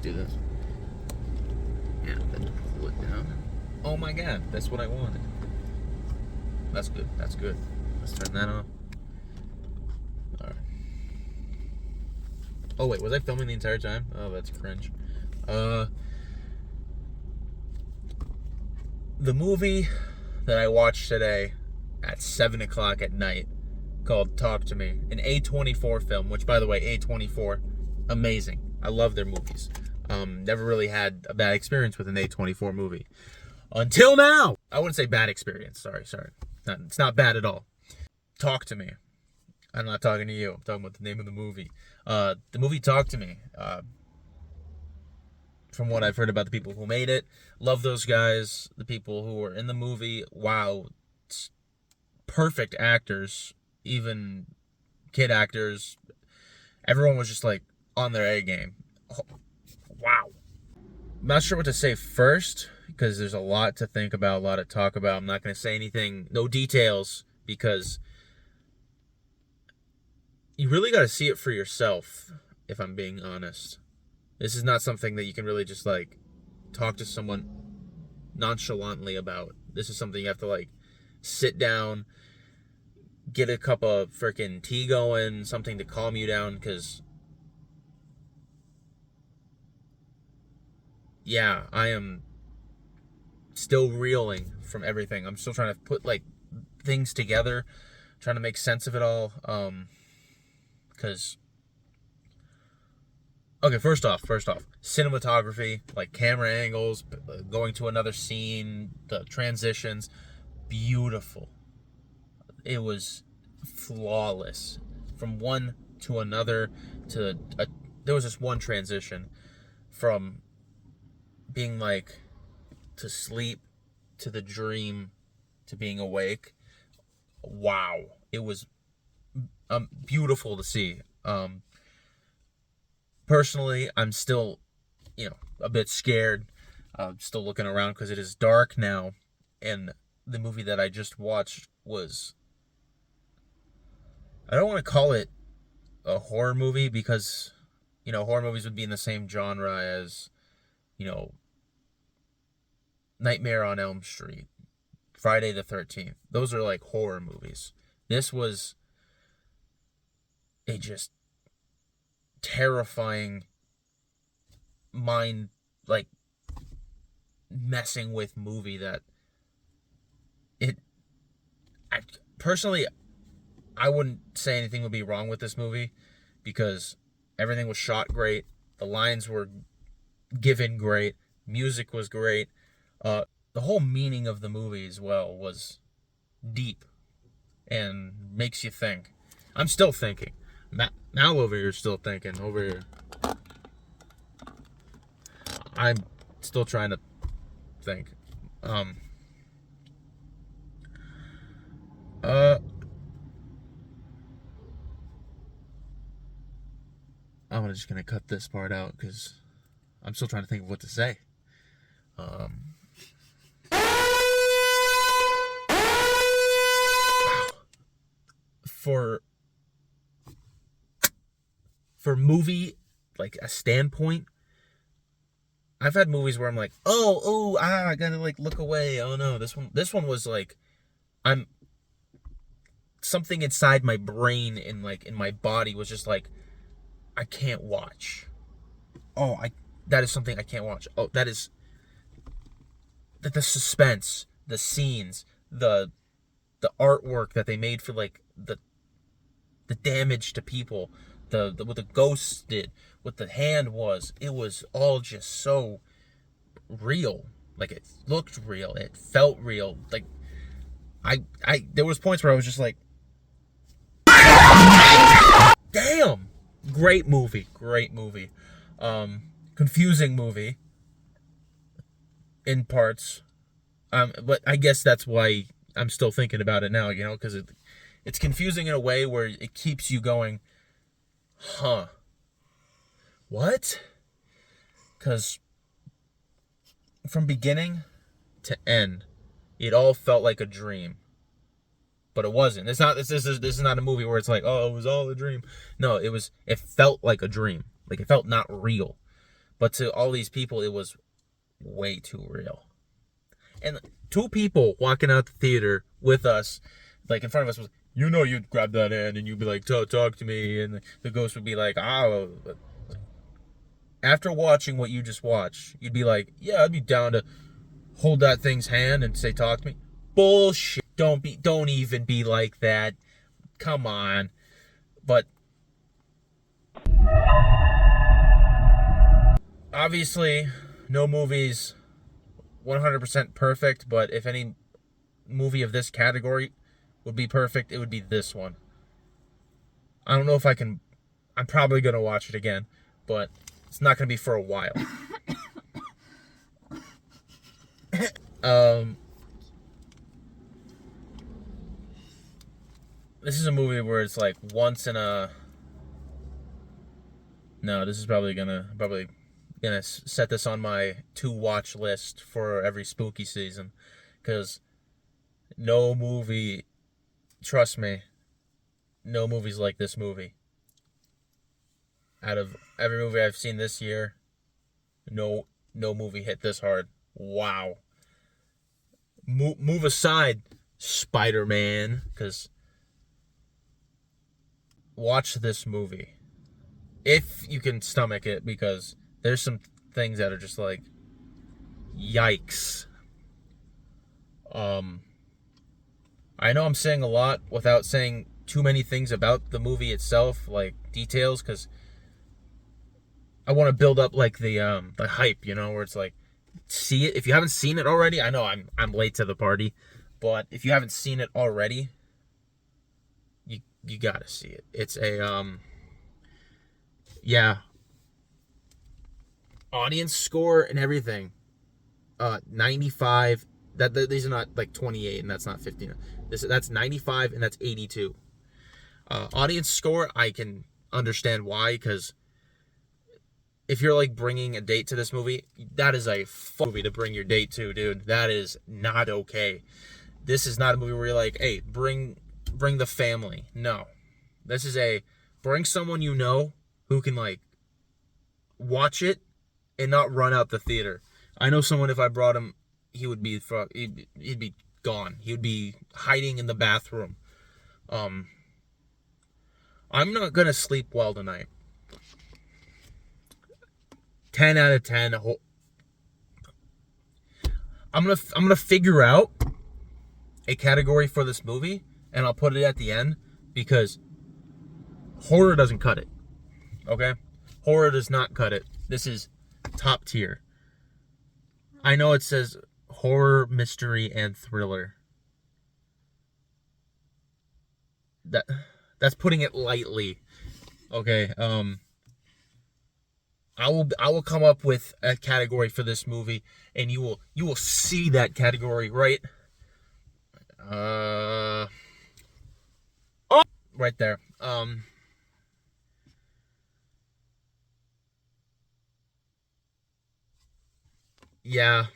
just do this. Yeah, then pull it down. Oh my god, that's what I wanted. That's good. That's good. Let's turn that off. Alright. Oh wait, was I filming the entire time? Oh, that's cringe. The movie that I watched today at 7 o'clock at night called Talk to Me, an A24 film, which, by the way, A24, amazing. I love their movies. Never really had a bad experience with an A24 movie. Until now! I wouldn't say bad experience. Sorry. It's not bad at all. Talk to Me. I'm not talking to you. I'm talking about the name of the movie. The movie Talk to Me. From what I've heard about the people who made it, love those guys. The people who were in the movie, wow, perfect actors, even kid actors. Everyone was just like on their A game. Oh, wow. I'm not sure what to say first because there's a lot to think about, a lot to talk about. I'm not going to say anything, no details, because you really got to see it for yourself, if I'm being honest. This is not something that you can really just, like, talk to someone nonchalantly about. This is something you have to, like, sit down, get a cup of freaking tea going, something to calm you down, because, yeah, I am still reeling from everything. I'm still trying to put, like, things together, trying to make sense of it all, because... Okay, first off, cinematography, like camera angles, going to another scene, the transitions, beautiful. It was flawless. From one to another, there was just one transition from being like to sleep to the dream to being awake. Wow, it was beautiful to see. Personally, I'm still, a bit scared. Still looking around because it is dark now. And the movie that I just watched was... I don't want to call it a horror movie because, horror movies would be in the same genre as, Nightmare on Elm Street, Friday the 13th. Those are like horror movies. This was a just terrifying, mind, like, messing with movie that personally, I wouldn't say anything would be wrong with this movie because everything was shot great, the lines were given great, music was great, the whole meaning of the movie as well was deep and makes you think. I'm still thinking. Now over here still thinking. Over here, I'm still trying to think. I'm just gonna cut this part out because I'm still trying to think of what to say. For movie, like a standpoint, I've had movies where I'm like, I gotta like look away. Oh no, this one was like, something inside my brain and like in my body was just like, I can't watch. That is something I can't watch. That is the suspense, the scenes, the artwork that they made for like the damage to people, what the ghosts did, what the hand was. It was all just so real. Like, it looked real, it felt real. Like, there was points where I was just like, damn. Great movie. Confusing movie in parts, but I guess that's why I'm still thinking about it now, because it's confusing in a way where it keeps you going, huh, what? Because from beginning to end, it all felt like a dream, but it wasn't. This is not a movie where it's like, oh, it was all a dream. No, it felt like a dream. Like, it felt not real, But to all these people, it was way too real. And two people walking out the theater with us, like in front of us, was, you'd grab that hand and you'd be like, talk to me. And the ghost would be like, after watching what you just watched, you'd be like, yeah, I'd be down to hold that thing's hand and say, talk to me. Bullshit. Don't even be like that. Come on. But obviously, no movie's 100% perfect, but if any movie of this category would be perfect, it would be this one. I don't know if I can. I'm probably going to watch it again, but it's not going to be for a while. This is a movie where it's like once in a... No, this is probably gonna set this on my to-watch list for every spooky season. Because no movie... Trust me, no movie's like this movie. Out of every movie I've seen this year, no movie hit this hard. Wow. Move aside, Spider-Man, because watch this movie if you can stomach it, because there's some things that are just like, yikes. I know I'm saying a lot without saying too many things about the movie itself, like details, because I want to build up like the hype, where it's like, see it. If you haven't seen it already, I know I'm late to the party, but if you haven't seen it already, you gotta see it. It's a audience score and everything, 95. These are not like 28, and that's not 15. That's 95, and that's 82. Audience score, I can understand why, because if you're like bringing a date to this movie, that is a movie to bring your date to, dude. That is not okay. This is not a movie where you're like, hey, bring the family. No, this is a bring someone who can like watch it and not run out the theater. I know someone, if I brought him, he'd be gone. He would be hiding in the bathroom. I'm not gonna sleep well tonight. 10 out of 10. I'm gonna figure out a category for this movie, and I'll put it at the end, because horror doesn't cut it. Okay? Horror does not cut it. This is top tier. I know it says horror, mystery, and thriller. That's putting it lightly. Okay, I will come up with a category for this movie, and you will see that category right right there. Yeah.